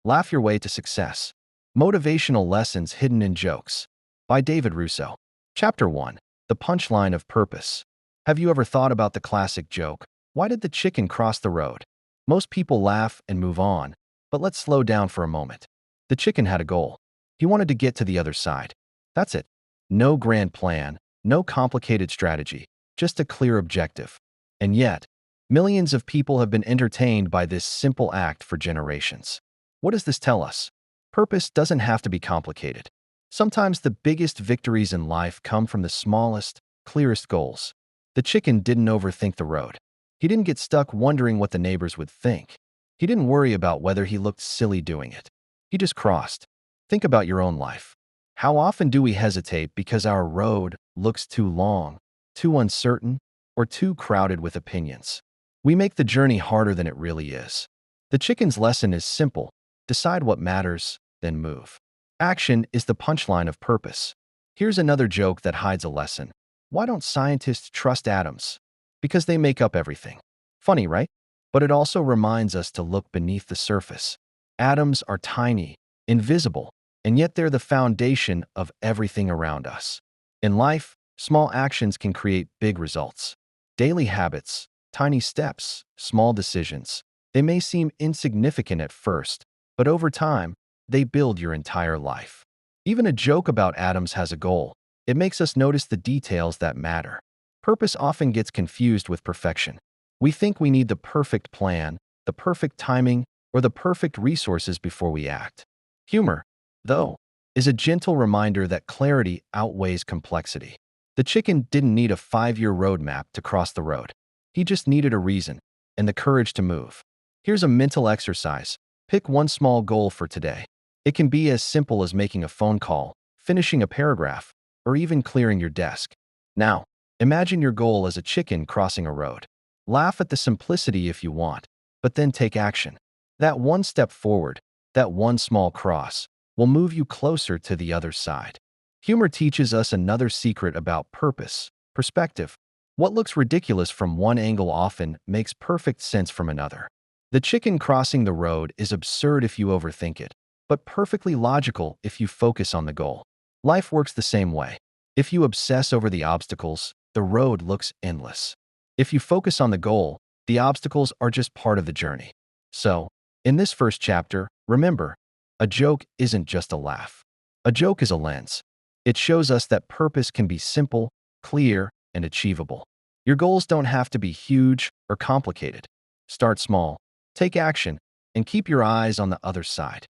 Laugh Your Way to Success. Motivational Lessons Hidden in Jokes by David Russo. Chapter 1. The Punchline of Purpose. Have you ever thought about the classic joke, "Why did the chicken cross the road?" Most people laugh and move on, but let's slow down for a moment. The chicken had a goal. He wanted to get to the other side. That's it. No grand plan, no complicated strategy, just a clear objective. And yet, millions of people have been entertained by this simple act for generations. What does this tell us? Purpose doesn't have to be complicated. Sometimes the biggest victories in life come from the smallest, clearest goals. The chicken didn't overthink the road. He didn't get stuck wondering what the neighbors would think. He didn't worry about whether he looked silly doing it. He just crossed. Think about your own life. How often do we hesitate because our road looks too long, too uncertain, or too crowded with opinions? We make the journey harder than it really is. The chicken's lesson is simple. Decide what matters, then move. Action is the punchline of purpose. Here's another joke that hides a lesson. Why don't scientists trust atoms? Because they make up everything. Funny, right? But it also reminds us to look beneath the surface. Atoms are tiny, invisible, and yet they're the foundation of everything around us. In life, small actions can create big results. Daily habits, tiny steps, small decisions. They may seem insignificant at first, but over time, they build your entire life. Even a joke about atoms has a goal. It makes us notice the details that matter. Purpose often gets confused with perfection. We think we need the perfect plan, the perfect timing, or the perfect resources before we act. Humor, though, is a gentle reminder that clarity outweighs complexity. The chicken didn't need a 5-year roadmap to cross the road. He just needed a reason and the courage to move. Here's a mental exercise. Pick one small goal for today. It can be as simple as making a phone call, finishing a paragraph, or even clearing your desk. Now, imagine your goal as a chicken crossing a road. Laugh at the simplicity if you want, but then take action. That one step forward, that one small cross, will move you closer to the other side. Humor teaches us another secret about purpose, perspective. What looks ridiculous from one angle often makes perfect sense from another. The chicken crossing the road is absurd if you overthink it, but perfectly logical if you focus on the goal. Life works the same way. If you obsess over the obstacles, the road looks endless. If you focus on the goal, the obstacles are just part of the journey. So, in this first chapter, remember, a joke isn't just a laugh. A joke is a lens. It shows us that purpose can be simple, clear, and achievable. Your goals don't have to be huge or complicated. Start small, take action, and keep your eyes on the other side.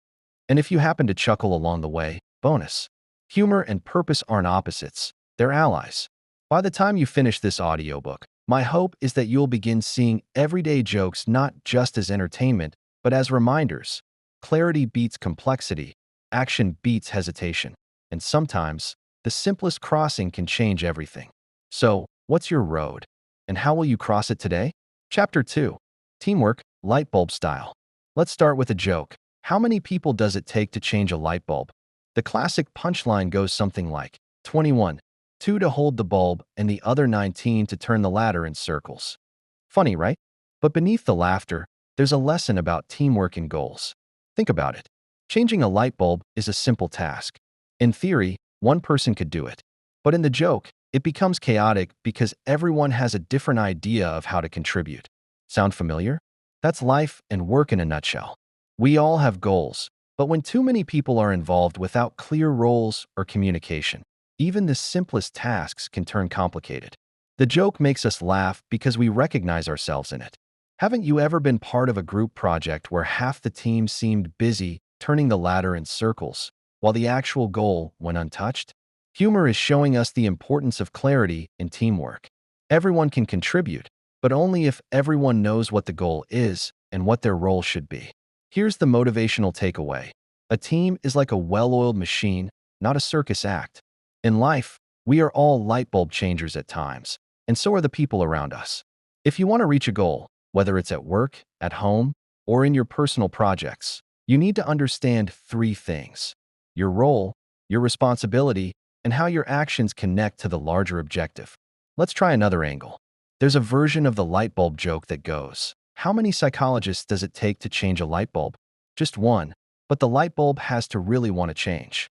And if you happen to chuckle along the way, bonus. Humor and purpose aren't opposites, they're allies. By the time you finish this audiobook, my hope is that you'll begin seeing everyday jokes not just as entertainment, but as reminders. Clarity beats complexity, action beats hesitation, and sometimes, the simplest crossing can change everything. So, what's your road? And how will you cross it today? Chapter 2. Teamwork, Light Bulb Style. Let's start with a joke. How many people does it take to change a light bulb? The classic punchline goes something like 21, 2 to hold the bulb, and the other 19 to turn the ladder in circles. Funny, right? But beneath the laughter, there's a lesson about teamwork and goals. Think about it. Changing a light bulb is a simple task. In theory, one person could do it. But in the joke, it becomes chaotic because everyone has a different idea of how to contribute. Sound familiar? That's life and work in a nutshell. We all have goals, but when too many people are involved without clear roles or communication, even the simplest tasks can turn complicated. The joke makes us laugh because we recognize ourselves in it. Haven't you ever been part of a group project where half the team seemed busy turning the ladder in circles, while the actual goal went untouched? Humor is showing us the importance of clarity in teamwork. Everyone can contribute, but only if everyone knows what the goal is and what their role should be. Here's the motivational takeaway. A team is like a well-oiled machine, not a circus act. In life, we are all light bulb changers at times, and so are the people around us. If you want to reach a goal, whether it's at work, at home, or in your personal projects, you need to understand 3 things: your role, your responsibility, and how your actions connect to the larger objective. Let's try another angle. There's a version of the light bulb joke that goes, how many psychologists does it take to change a light bulb? Just one. but the light bulb has to really want to change.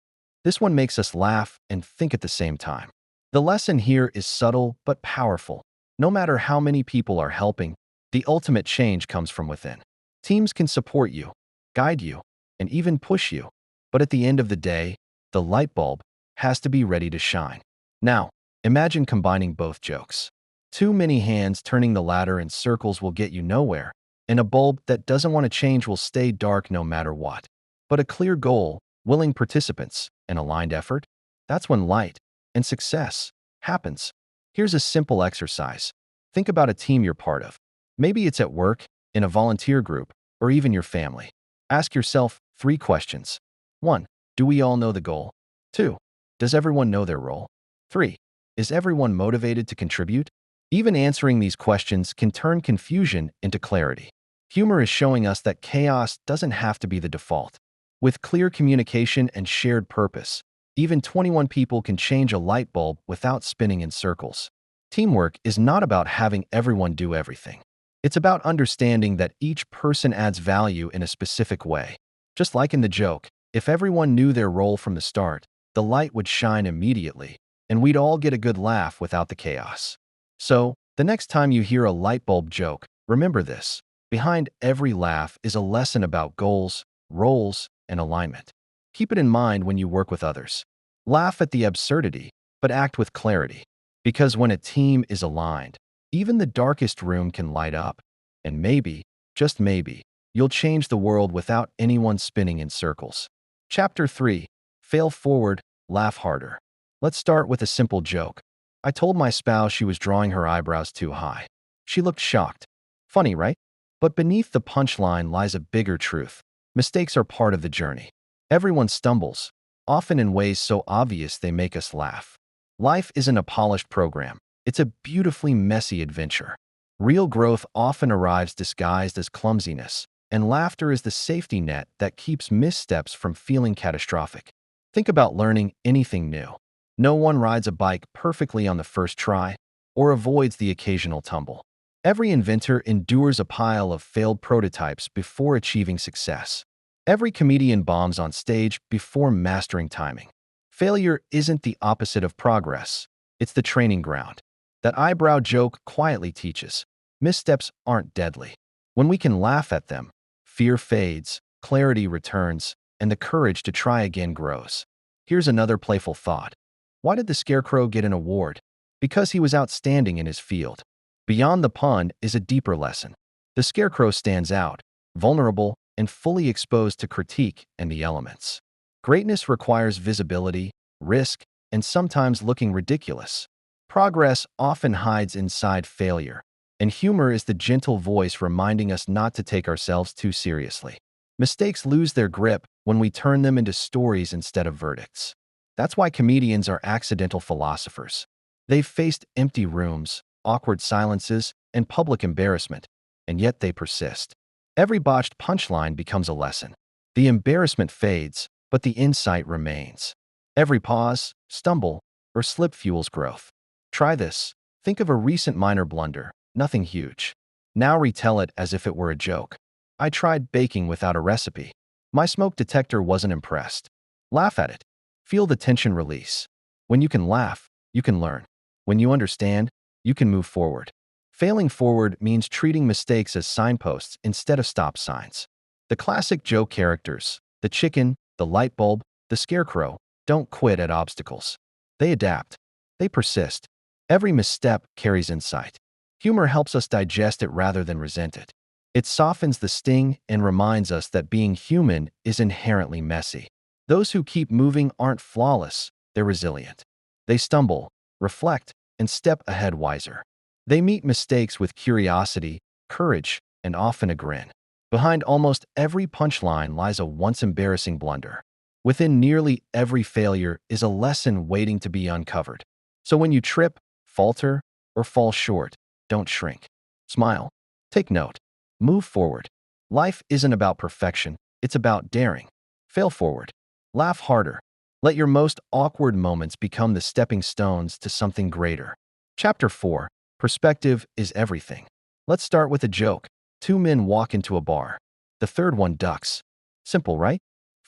This one makes us laugh and think at the same time. The lesson here is subtle but powerful. No matter how many people are helping, the ultimate change comes from within. Teams can support you, guide you, and even push you, but at the end of the day, the light bulb has to be ready to shine. Now, imagine combining both jokes. Too many hands turning the ladder in circles will get you nowhere, and a bulb that doesn't want to change will stay dark no matter what. But a clear goal, willing participants, and aligned effort, that's when light and success happens. Here's a simple exercise. Think about a team you're part of. Maybe it's at work, in a volunteer group, or even your family. Ask yourself 3 questions. 1. Do we all know the goal? 2. Does everyone know their role? 3. Is everyone motivated to contribute? Even answering these questions can turn confusion into clarity. Humor is showing us that chaos doesn't have to be the default. With clear communication and shared purpose, even 21 people can change a light bulb without spinning in circles. Teamwork is not about having everyone do everything. It's about understanding that each person adds value in a specific way. Just like in the joke, if everyone knew their role from the start, the light would shine immediately, and we'd all get a good laugh without the chaos. So, the next time you hear a light bulb joke, remember this. Behind every laugh is a lesson about goals, roles, and alignment. Keep it in mind when you work with others. Laugh at the absurdity, but act with clarity. Because when a team is aligned, even the darkest room can light up. And maybe, just maybe, you'll change the world without anyone spinning in circles. Chapter 3. Fail forward, laugh harder. Let's start with a simple joke. I told my spouse she was drawing her eyebrows too high. She looked shocked. Funny, right? But beneath the punchline lies a bigger truth. Mistakes are part of the journey. Everyone stumbles, often in ways so obvious they make us laugh. Life isn't a polished program. It's a beautifully messy adventure. Real growth often arrives disguised as clumsiness, and laughter is the safety net that keeps missteps from feeling catastrophic. Think about learning anything new. No one rides a bike perfectly on the first try or avoids the occasional tumble. Every inventor endures a pile of failed prototypes before achieving success. Every comedian bombs on stage before mastering timing. Failure isn't the opposite of progress. It's the training ground. That eyebrow joke quietly teaches. Missteps aren't deadly. When we can laugh at them, fear fades, clarity returns, and the courage to try again grows. Here's another playful thought. Why did the Scarecrow get an award? Because he was outstanding in his field. Beyond the pun is a deeper lesson. The Scarecrow stands out, vulnerable, and fully exposed to critique and the elements. Greatness requires visibility, risk, and sometimes looking ridiculous. Progress often hides inside failure, and humor is the gentle voice reminding us not to take ourselves too seriously. Mistakes lose their grip when we turn them into stories instead of verdicts. That's why comedians are accidental philosophers. They've faced empty rooms, awkward silences, and public embarrassment, and yet they persist. Every botched punchline becomes a lesson. The embarrassment fades, but the insight remains. Every pause, stumble, or slip fuels growth. Try this. Think of a recent minor blunder, nothing huge. Now retell it as if it were a joke. I tried baking without a recipe. My smoke detector wasn't impressed. Laugh at it. Feel the tension release. When you can laugh, you can learn. When you understand, you can move forward. Failing forward means treating mistakes as signposts instead of stop signs. The classic joke characters, the chicken, the light bulb, the scarecrow, don't quit at obstacles. They adapt. They persist. Every misstep carries insight. Humor helps us digest it rather than resent it. It softens the sting and reminds us that being human is inherently messy. Those who keep moving aren't flawless, they're resilient. They stumble, reflect, and step ahead wiser. They meet mistakes with curiosity, courage, and often a grin. Behind almost every punchline lies a once embarrassing blunder. Within nearly every failure is a lesson waiting to be uncovered. So when you trip, falter, or fall short, don't shrink. Smile. Take note. Move forward. Life isn't about perfection, it's about daring. Fail forward. Laugh harder. Let your most awkward moments become the stepping stones to something greater. Chapter 4. Perspective is everything. Let's start with a joke. Two men walk into a bar. The third one ducks. Simple, right?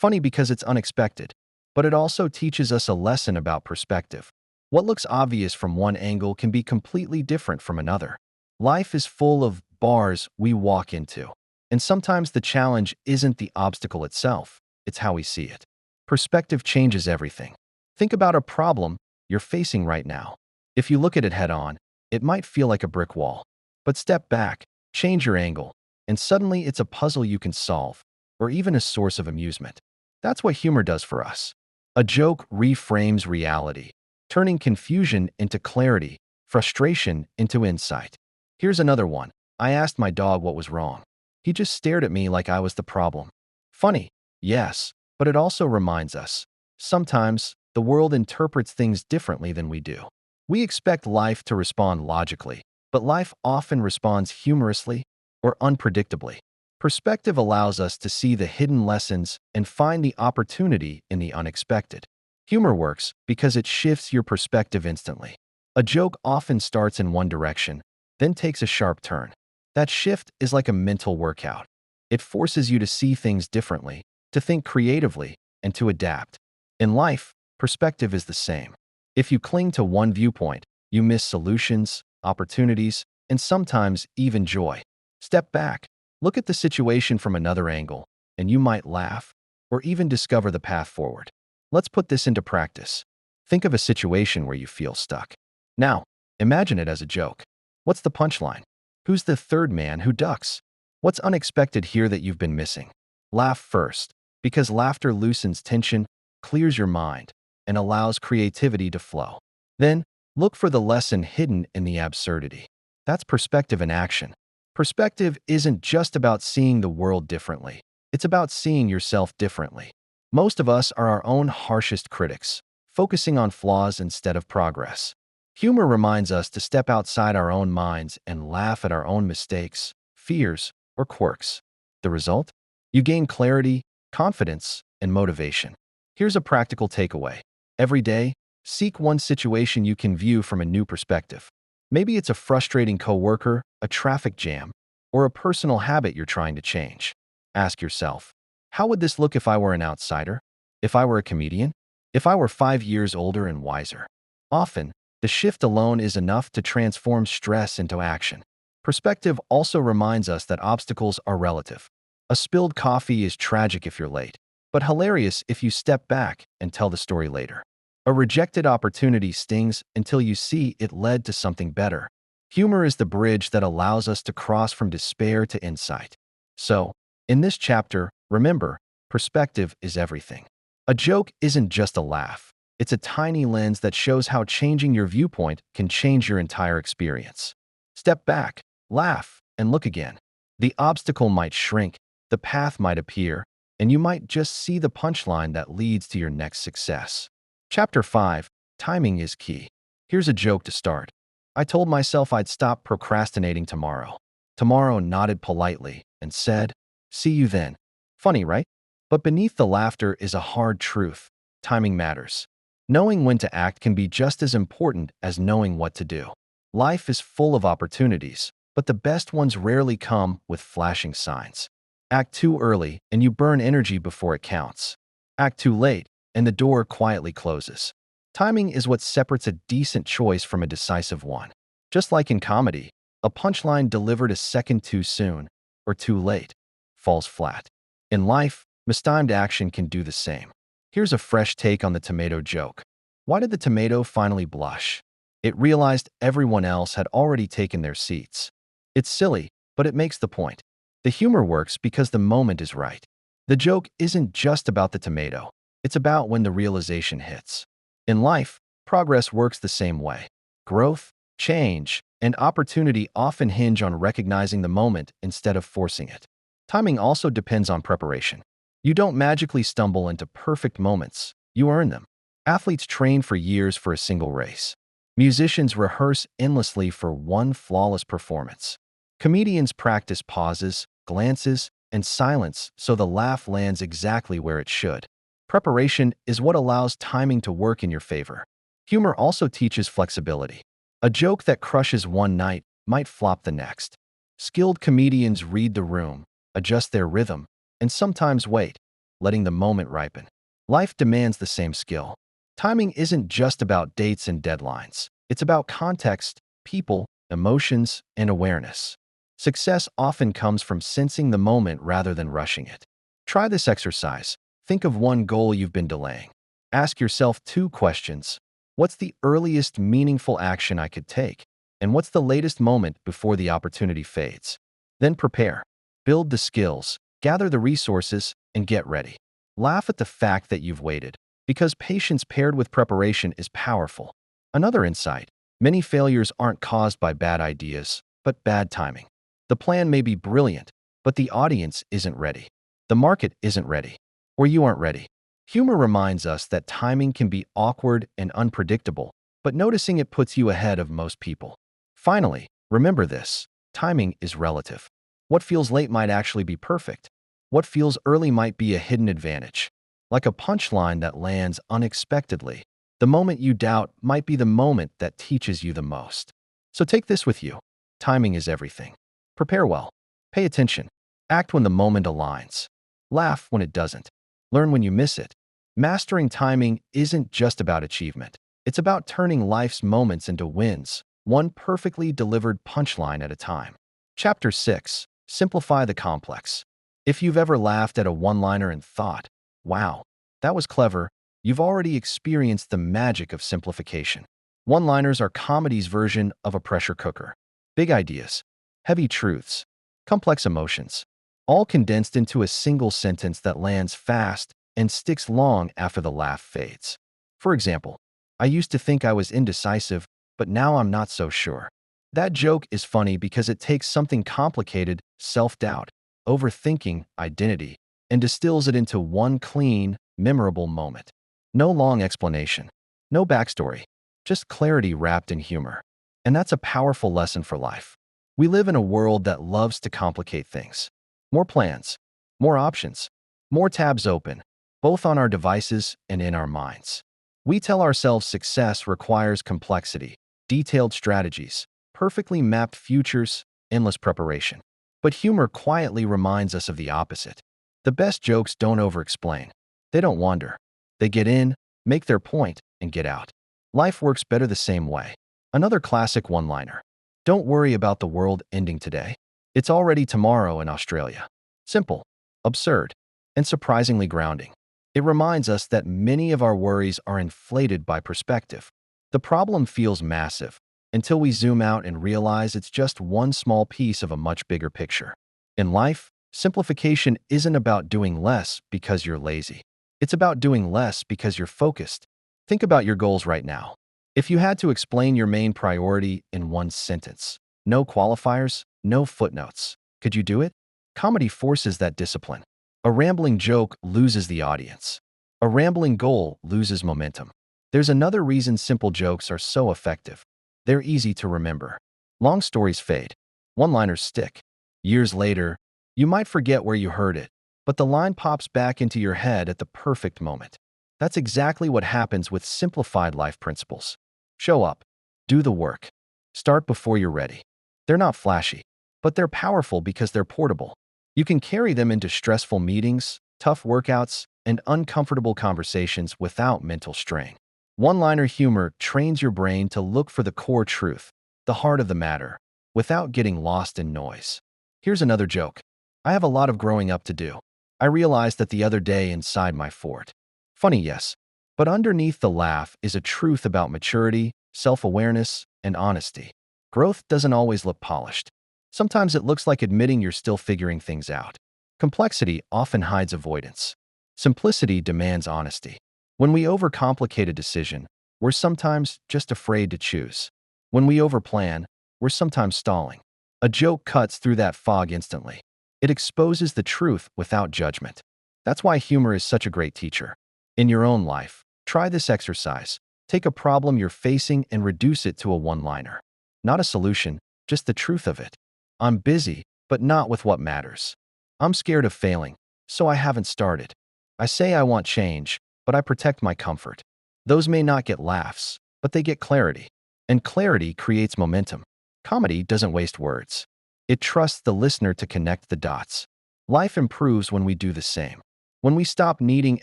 Funny because it's unexpected, but it also teaches us a lesson about perspective. What looks obvious from one angle can be completely different from another. Life is full of bars we walk into, and sometimes the challenge isn't the obstacle itself, it's how we see it. Perspective changes everything. Think about a problem you're facing right now. If you look at it head on, it might feel like a brick wall. But step back, change your angle, and suddenly it's a puzzle you can solve, or even a source of amusement. That's what humor does for us. A joke reframes reality, turning confusion into clarity, frustration into insight. Here's another one. I asked my dog what was wrong. He just stared at me like I was the problem. Funny, yes, but it also reminds us. Sometimes, the world interprets things differently than we do. We expect life to respond logically, but life often responds humorously or unpredictably. Perspective allows us to see the hidden lessons and find the opportunity in the unexpected. Humor works because it shifts your perspective instantly. A joke often starts in one direction, then takes a sharp turn. That shift is like a mental workout. It forces you to see things differently, to think creatively, and to adapt. In life, perspective is the same. If you cling to one viewpoint, you miss solutions, opportunities, and sometimes even joy. Step back, look at the situation from another angle, and you might laugh or even discover the path forward. Let's put this into practice. Think of a situation where you feel stuck. Now, imagine it as a joke. What's the punchline? Who's the third man who ducks? What's unexpected here that you've been missing? Laugh first, because laughter loosens tension, clears your mind, and allows creativity to flow. Then, look for the lesson hidden in the absurdity. That's perspective in action. Perspective isn't just about seeing the world differently. It's about seeing yourself differently. Most of us are our own harshest critics, focusing on flaws instead of progress. Humor reminds us to step outside our own minds and laugh at our own mistakes, fears, or quirks. The result? You gain clarity, confidence, and motivation. Here's a practical takeaway. Every day, seek one situation you can view from a new perspective. Maybe it's a frustrating coworker, a traffic jam, or a personal habit you're trying to change. Ask yourself, how would this look if I were an outsider? If I were a comedian? If I were 5 years older and wiser? Often, the shift alone is enough to transform stress into action. Perspective also reminds us that obstacles are relative. A spilled coffee is tragic if you're late, but hilarious if you step back and tell the story later. A rejected opportunity stings until you see it led to something better. Humor is the bridge that allows us to cross from despair to insight. So, in this chapter, remember, perspective is everything. A joke isn't just a laugh. It's a tiny lens that shows how changing your viewpoint can change your entire experience. Step back, laugh, and look again. The obstacle might shrink, the path might appear, and you might just see the punchline that leads to your next success. Chapter 5. Timing is key. Here's a joke to start. I told myself I'd stop procrastinating tomorrow. Tomorrow nodded politely and said, "See you then." Funny, right? But beneath the laughter is a hard truth. Timing matters. Knowing when to act can be just as important as knowing what to do. Life is full of opportunities, but the best ones rarely come with flashing signs. Act too early and you burn energy before it counts. Act too late and the door quietly closes. Timing is what separates a decent choice from a decisive one. Just like in comedy, a punchline delivered a second too soon or too late falls flat. In life, mistimed action can do the same. Here's a fresh take on the tomato joke. Why did the tomato finally blush? It realized everyone else had already taken their seats. It's silly, but it makes the point. The humor works because the moment is right. The joke isn't just about the tomato. It's about when the realization hits. In life, progress works the same way. Growth, change, and opportunity often hinge on recognizing the moment instead of forcing it. Timing also depends on preparation. You don't magically stumble into perfect moments. You earn them. Athletes train for years for a single race. Musicians rehearse endlessly for one flawless performance. Comedians practice pauses, glances, and silence so the laugh lands exactly where it should. Preparation is what allows timing to work in your favor. Humor also teaches flexibility. A joke that crushes one night might flop the next. Skilled comedians read the room, adjust their rhythm, and sometimes wait. letting the moment ripen. Life demands the same skill. Timing isn't just about dates and deadlines. It's about context, people, emotions, and awareness. Success often comes from sensing the moment rather than rushing it. Try this exercise. Think of one goal you've been delaying. Ask yourself two questions. What's the earliest meaningful action I could take? And what's the latest moment before the opportunity fades? Then prepare. Build the skills, gather the resources, and get ready. Laugh at the fact that you've waited, because patience paired with preparation is powerful. Another insight: many failures aren't caused by bad ideas, but bad timing. The plan may be brilliant, but the audience isn't ready. The market isn't ready, or you aren't ready. Humor reminds us that timing can be awkward and unpredictable, but noticing it puts you ahead of most people. Finally, remember this: timing is relative. What feels late might actually be perfect. What feels early might be a hidden advantage. Like a punchline that lands unexpectedly, the moment you doubt might be the moment that teaches you the most. So take this with you. Timing is everything. Prepare well. Pay attention. Act when the moment aligns. Laugh when it doesn't. Learn when you miss it. Mastering timing isn't just about achievement. It's about turning life's moments into wins, one perfectly delivered punchline at a time. Chapter 6. Simplify the complex. If you've ever laughed at a one-liner and thought, "Wow, that was clever," you've already experienced the magic of simplification. One-liners are comedy's version of a pressure cooker. Big ideas, heavy truths, complex emotions, all condensed into a single sentence that lands fast and sticks long after the laugh fades. For example, "I used to think I was indecisive, but now I'm not so sure." That joke is funny because it takes something complicated, self-doubt, overthinking, identity, and distills it into one clean, memorable moment. No long explanation, no backstory, just clarity wrapped in humor. And that's a powerful lesson for life. We live in a world that loves to complicate things. More plans, more options, more tabs open, both on our devices and in our minds. We tell ourselves success requires complexity, detailed strategies, perfectly mapped futures, endless preparation. But humor quietly reminds us of the opposite. The best jokes don't over-explain. They don't wander. They get in, make their point, and get out. Life works better the same way. Another classic one-liner: "Don't worry about the world ending today. It's already tomorrow in Australia." Simple, absurd, and surprisingly grounding. It reminds us that many of our worries are inflated by perspective. The problem feels massive until we zoom out and realize it's just one small piece of a much bigger picture. In life, simplification isn't about doing less because you're lazy. It's about doing less because you're focused. Think about your goals right now. If you had to explain your main priority in one sentence, no qualifiers, no footnotes, could you do it? Comedy forces that discipline. A rambling joke loses the audience. A rambling goal loses momentum. There's another reason simple jokes are so effective. They're easy to remember. Long stories fade. One-liners stick. Years later, you might forget where you heard it, but the line pops back into your head at the perfect moment. That's exactly what happens with simplified life principles. Show up. Do the work. Start before you're ready. They're not flashy, but they're powerful because they're portable. You can carry them into stressful meetings, tough workouts, and uncomfortable conversations without mental strain. One-liner humor trains your brain to look for the core truth, the heart of the matter, without getting lost in noise. Here's another joke: "I have a lot of growing up to do. I realized that the other day inside my fort." Funny, yes, but underneath the laugh is a truth about maturity, self-awareness, and honesty. Growth doesn't always look polished. Sometimes it looks like admitting you're still figuring things out. Complexity often hides avoidance. Simplicity demands honesty. When we overcomplicate a decision, we're sometimes just afraid to choose. When we overplan, we're sometimes stalling. A joke cuts through that fog instantly. It exposes the truth without judgment. That's why humor is such a great teacher. In your own life, try this exercise. Take a problem you're facing and reduce it to a one-liner. Not a solution, just the truth of it. "I'm busy, but not with what matters. I'm scared of failing, so I haven't started. I say I want change, but I protect my comfort." Those may not get laughs, but they get clarity. And clarity creates momentum. Comedy doesn't waste words. It trusts the listener to connect the dots. Life improves when we do the same. When we stop needing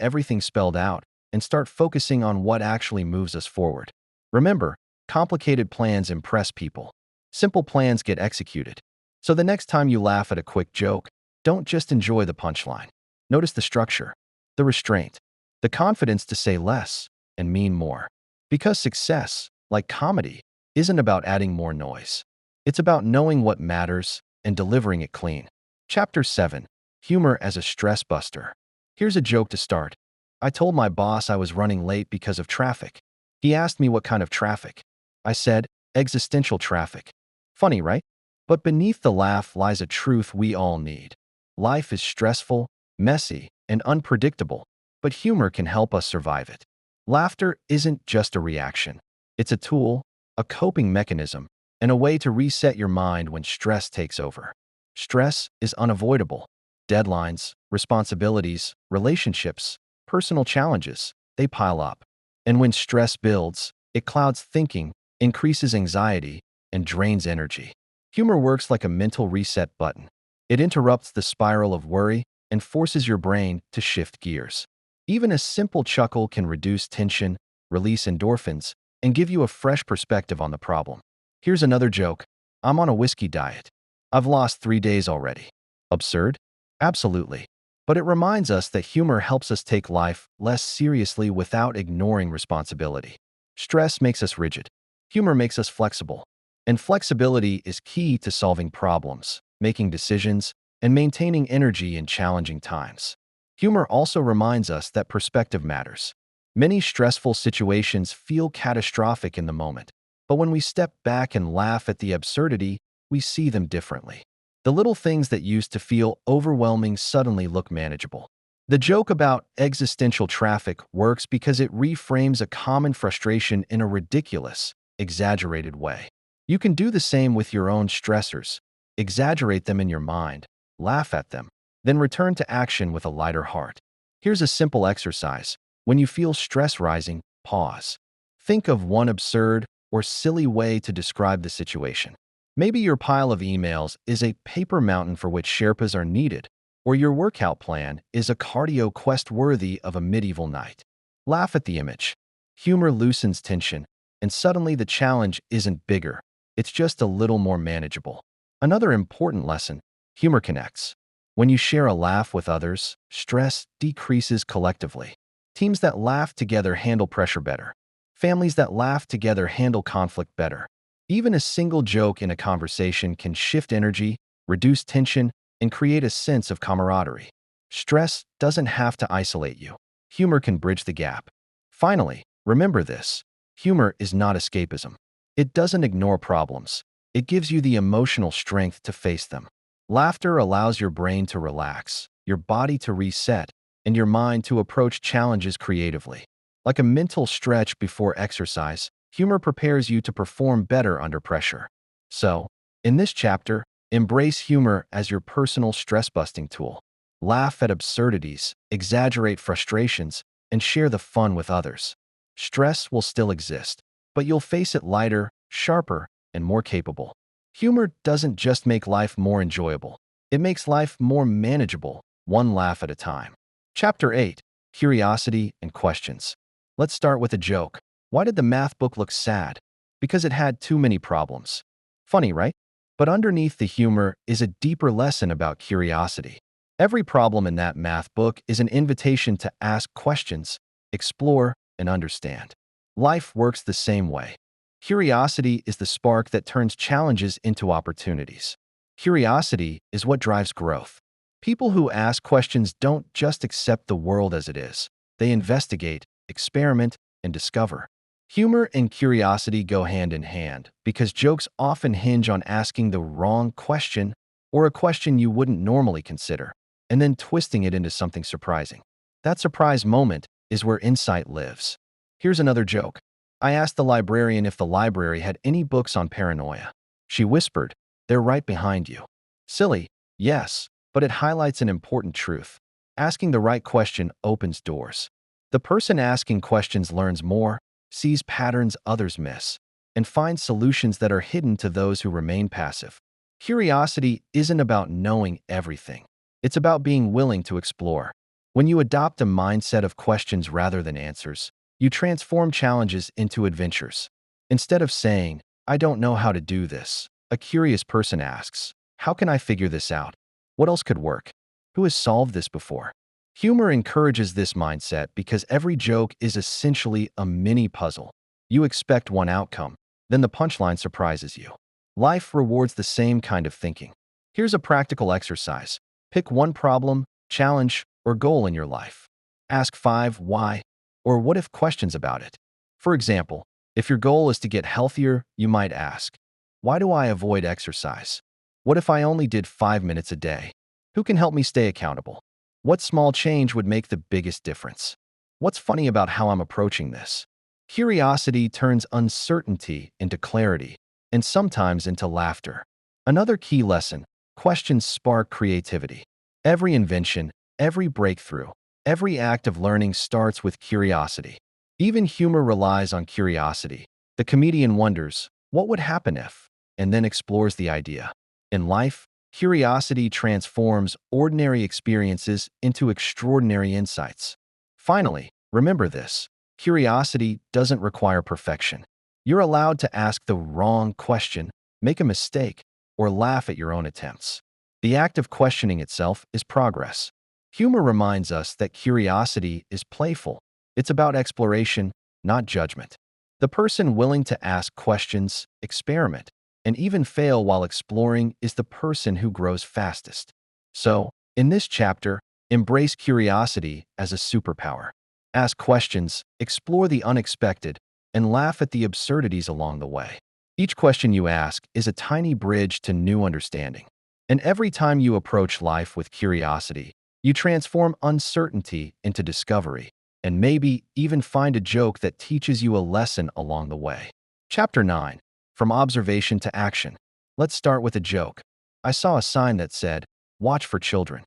everything spelled out and start focusing on what actually moves us forward. Remember, complicated plans impress people. Simple plans get executed. So the next time you laugh at a quick joke, don't just enjoy the punchline. Notice the structure, the restraint, the confidence to say less and mean more. Because success, like comedy, isn't about adding more noise. It's about knowing what matters and delivering it clean. Chapter 7. Humor as a Stress Buster. Here's a joke to start. I told my boss I was running late because of traffic. He asked me what kind of traffic. I said, existential traffic. Funny, right? But beneath the laugh lies a truth we all need. Life is stressful, messy, and unpredictable, but humor can help us survive it. Laughter isn't just a reaction. It's a tool, a coping mechanism, and a way to reset your mind when stress takes over. Stress is unavoidable. Deadlines, responsibilities, relationships, personal challenges, they pile up. And when stress builds, it clouds thinking, increases anxiety, and drains energy. Humor works like a mental reset button. It interrupts the spiral of worry and forces your brain to shift gears. Even a simple chuckle can reduce tension, release endorphins, and give you a fresh perspective on the problem. Here's another joke. I'm on a whiskey diet. I've lost 3 days already. Absurd? Absolutely. But it reminds us that humor helps us take life less seriously without ignoring responsibility. Stress makes us rigid. Humor makes us flexible. And flexibility is key to solving problems, making decisions, and maintaining energy in challenging times. Humor also reminds us that perspective matters. Many stressful situations feel catastrophic in the moment, but when we step back and laugh at the absurdity, we see them differently. The little things that used to feel overwhelming suddenly look manageable. The joke about existential traffic works because it reframes a common frustration in a ridiculous, exaggerated way. You can do the same with your own stressors. Exaggerate them in your mind, laugh at them, then return to action with a lighter heart. Here's a simple exercise. When you feel stress rising, pause. Think of one absurd or silly way to describe the situation. Maybe your pile of emails is a paper mountain for which Sherpas are needed, or your workout plan is a cardio quest worthy of a medieval knight. Laugh at the image. Humor loosens tension, and suddenly the challenge isn't bigger. It's just a little more manageable. Another important lesson, humor connects. When you share a laugh with others, stress decreases collectively. Teams that laugh together handle pressure better. Families that laugh together handle conflict better. Even a single joke in a conversation can shift energy, reduce tension, and create a sense of camaraderie. Stress doesn't have to isolate you. Humor can bridge the gap. Finally, remember this. Humor is not escapism. It doesn't ignore problems. It gives you the emotional strength to face them. Laughter allows your brain to relax, your body to reset, and your mind to approach challenges creatively. Like a mental stretch before exercise, humor prepares you to perform better under pressure. So, in this chapter, embrace humor as your personal stress-busting tool. Laugh at absurdities, exaggerate frustrations, and share the fun with others. Stress will still exist, but you'll face it lighter, sharper, and more capable. Humor doesn't just make life more enjoyable. It makes life more manageable, one laugh at a time. Chapter 8. Curiosity and Questions. Let's start with a joke. Why did the math book look sad? Because it had too many problems. Funny, right? But underneath the humor is a deeper lesson about curiosity. Every problem in that math book is an invitation to ask questions, explore, and understand. Life works the same way. Curiosity is the spark that turns challenges into opportunities. Curiosity is what drives growth. People who ask questions don't just accept the world as it is. They investigate, experiment, and discover. Humor and curiosity go hand in hand because jokes often hinge on asking the wrong question or a question you wouldn't normally consider, and then twisting it into something surprising. That surprise moment is where insight lives. Here's another joke. I asked the librarian if the library had any books on paranoia. She whispered, "They're right behind you." Silly, yes, but it highlights an important truth. Asking the right question opens doors. The person asking questions learns more, sees patterns others miss, and finds solutions that are hidden to those who remain passive. Curiosity isn't about knowing everything. It's about being willing to explore. When you adopt a mindset of questions rather than answers, you transform challenges into adventures. Instead of saying, "I don't know how to do this," a curious person asks, "How can I figure this out? What else could work? Who has solved this before?" Humor encourages this mindset because every joke is essentially a mini puzzle. You expect one outcome, then the punchline surprises you. Life rewards the same kind of thinking. Here's a practical exercise. Pick one problem, challenge, or goal in your life. Ask 5 why or what if questions about it. For example, if your goal is to get healthier, you might ask, "Why do I avoid exercise? What if I only did 5 minutes a day? Who can help me stay accountable? What small change would make the biggest difference? What's funny about how I'm approaching this?" Curiosity turns uncertainty into clarity and sometimes into laughter. Another key lesson: questions spark creativity. Every invention, every breakthrough, every act of learning starts with curiosity. Even humor relies on curiosity. The comedian wonders, "What would happen if?" and then explores the idea. In life, curiosity transforms ordinary experiences into extraordinary insights. Finally, remember this: curiosity doesn't require perfection. You're allowed to ask the wrong question, make a mistake, or laugh at your own attempts. The act of questioning itself is progress. Humor reminds us that curiosity is playful. It's about exploration, not judgment. The person willing to ask questions, experiment, and even fail while exploring is the person who grows fastest. So, in this chapter, embrace curiosity as a superpower. Ask questions, explore the unexpected, and laugh at the absurdities along the way. Each question you ask is a tiny bridge to new understanding. And every time you approach life with curiosity, you transform uncertainty into discovery, and maybe even find a joke that teaches you a lesson along the way. Chapter 9. From Observation to Action. Let's start with a joke. I saw a sign that said, "Watch for children."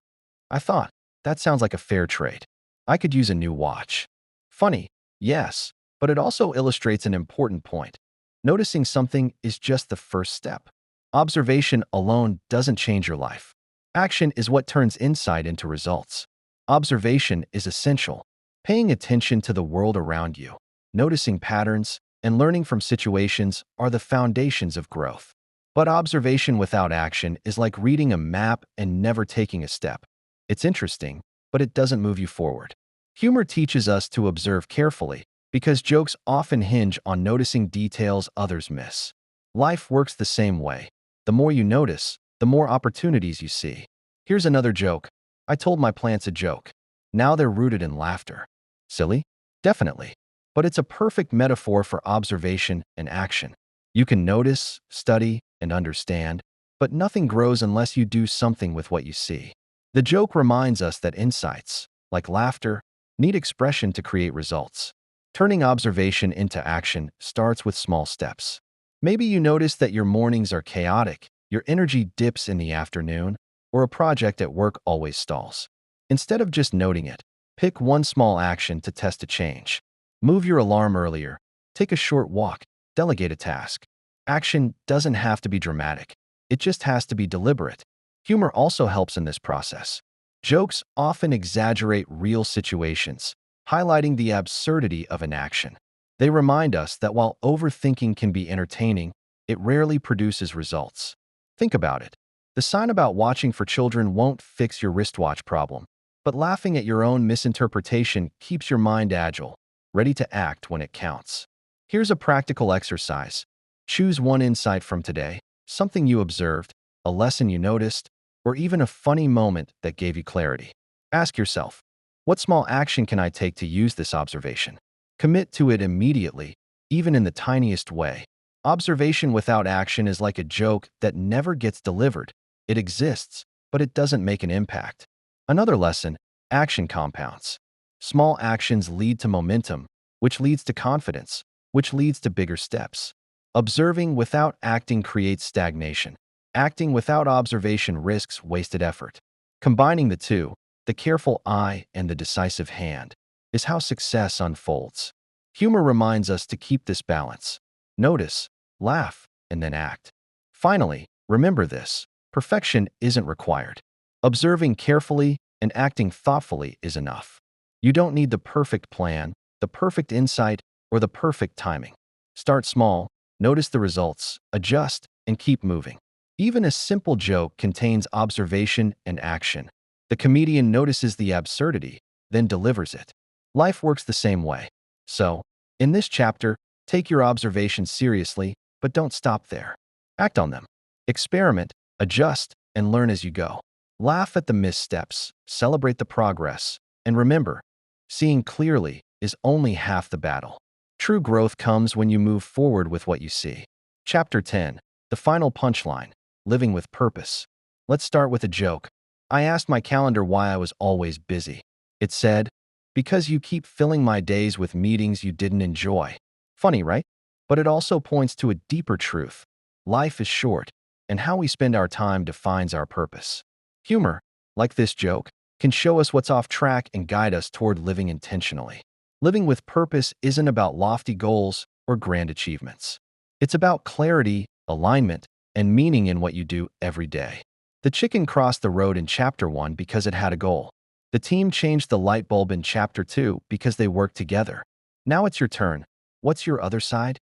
I thought, that sounds like a fair trade. I could use a new watch. Funny, yes, but it also illustrates an important point. Noticing something is just the first step. Observation alone doesn't change your life. Action is what turns insight into results. Observation is essential. Paying attention to the world around you, noticing patterns, and learning from situations are the foundations of growth. But observation without action is like reading a map and never taking a step. It's interesting, but it doesn't move you forward. Humor teaches us to observe carefully because jokes often hinge on noticing details others miss. Life works the same way. The more you notice, the more opportunities you see. Here's another joke. I told my plants a joke. Now they're rooted in laughter. Silly? Definitely. But it's a perfect metaphor for observation and action. You can notice, study, and understand, but nothing grows unless you do something with what you see. The joke reminds us that insights, like laughter, need expression to create results. Turning observation into action starts with small steps. Maybe you notice that your mornings are chaotic, your energy dips in the afternoon, or a project at work always stalls. Instead of just noting it, pick one small action to test a change. Move your alarm earlier, take a short walk, delegate a task. Action doesn't have to be dramatic. It just has to be deliberate. Humor also helps in this process. Jokes often exaggerate real situations, highlighting the absurdity of an action. They remind us that while overthinking can be entertaining, it rarely produces results. Think about it. The sign about watching for children won't fix your wristwatch problem, but laughing at your own misinterpretation keeps your mind agile, ready to act when it counts. Here's a practical exercise. Choose one insight from today, something you observed, a lesson you noticed, or even a funny moment that gave you clarity. Ask yourself, what small action can I take to use this observation? Commit to it immediately, even in the tiniest way. Observation without action is like a joke that never gets delivered. It exists, but it doesn't make an impact. Another lesson: action compounds. Small actions lead to momentum, which leads to confidence, which leads to bigger steps. Observing without acting creates stagnation. Acting without observation risks wasted effort. Combining the two, the careful eye and the decisive hand, is how success unfolds. Humor reminds us to keep this balance. Notice, laugh, and then act. Finally, remember this: perfection isn't required. Observing carefully, and acting thoughtfully is enough. You don't need the perfect plan, the perfect insight, or the perfect timing. Start small, notice the results, adjust, and keep moving. Even a simple joke contains observation and action. The comedian notices the absurdity, then delivers it. Life works the same way. So, in this chapter, take your observations seriously, but don't stop there. Act on them. Experiment, adjust, and learn as you go. Laugh at the missteps, celebrate the progress, and remember, seeing clearly is only half the battle. True growth comes when you move forward with what you see. Chapter 10. The final punchline. Living with purpose. Let's start with a joke. I asked my calendar why I was always busy. It said, "Because you keep filling my days with meetings you didn't enjoy." Funny, right? But it also points to a deeper truth. Life is short, and how we spend our time defines our purpose. Humor, like this joke, can show us what's off track and guide us toward living intentionally. Living with purpose isn't about lofty goals or grand achievements. It's about clarity, alignment, and meaning in what you do every day. The chicken crossed the road in Chapter 1 because it had a goal. The team changed the light bulb in Chapter 2 because they worked together. Now it's your turn. What's your other side?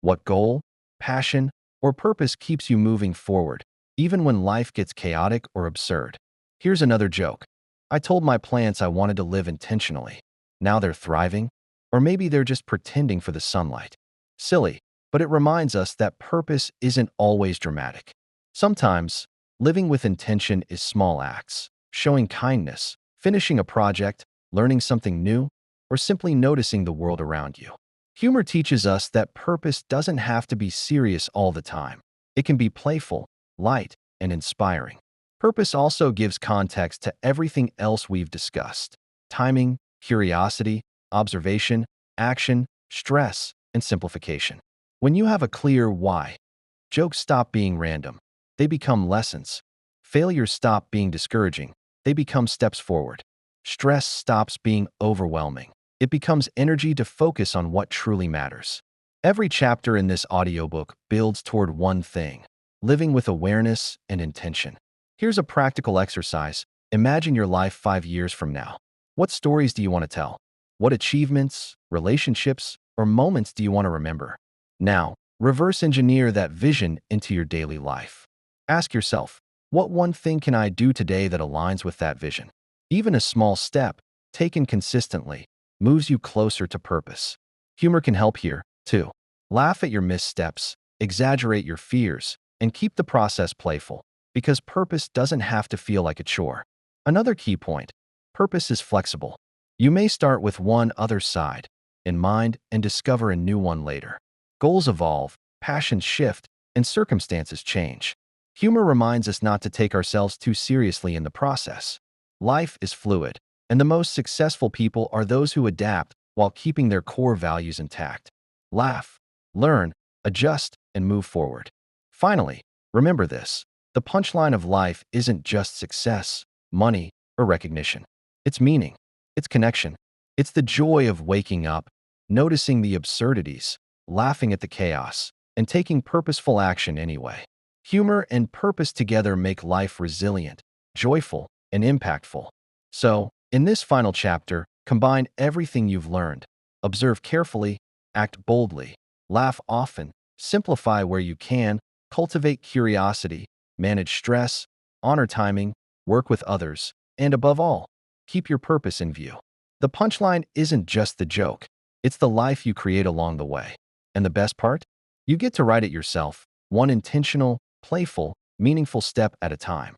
What goal, passion, or purpose keeps you moving forward, even when life gets chaotic or absurd? Here's another joke. I told my plants I wanted to live intentionally. Now they're thriving, or maybe they're just pretending for the sunlight. Silly, but it reminds us that purpose isn't always dramatic. Sometimes, living with intention is small acts, showing kindness, finishing a project, learning something new, or simply noticing the world around you. Humor teaches us that purpose doesn't have to be serious all the time. It can be playful, light, and inspiring. Purpose also gives context to everything else we've discussed: timing, curiosity, observation, action, stress, and simplification. When you have a clear why, jokes stop being random. They become lessons. Failures stop being discouraging. They become steps forward. Stress stops being overwhelming. It becomes energy to focus on what truly matters. Every chapter in this audiobook builds toward one thing: living with awareness and intention. Here's a practical exercise. Imagine your life 5 years from now. What stories do you want to tell? What achievements, relationships, or moments do you want to remember? Now, reverse engineer that vision into your daily life. Ask yourself, what one thing can I do today that aligns with that vision? Even a small step, taken consistently, moves you closer to purpose. Humor can help here, too. Laugh at your missteps, exaggerate your fears, and keep the process playful, because purpose doesn't have to feel like a chore. Another key point: purpose is flexible. You may start with one other side in mind and discover a new one later. Goals evolve, passions shift, and circumstances change. Humor reminds us not to take ourselves too seriously in the process. Life is fluid, and the most successful people are those who adapt while keeping their core values intact. Laugh, learn, adjust, and move forward. Finally, remember this: the punchline of life isn't just success, money, or recognition. It's meaning. It's connection. It's the joy of waking up, noticing the absurdities, laughing at the chaos, and taking purposeful action anyway. Humor and purpose together make life resilient, joyful, and impactful. So, in this final chapter, combine everything you've learned. Observe carefully, act boldly, laugh often, simplify where you can, cultivate curiosity, manage stress, honor timing, work with others, and above all, keep your purpose in view. The punchline isn't just the joke, it's the life you create along the way. And the best part? You get to write it yourself, one intentional, playful, meaningful step at a time.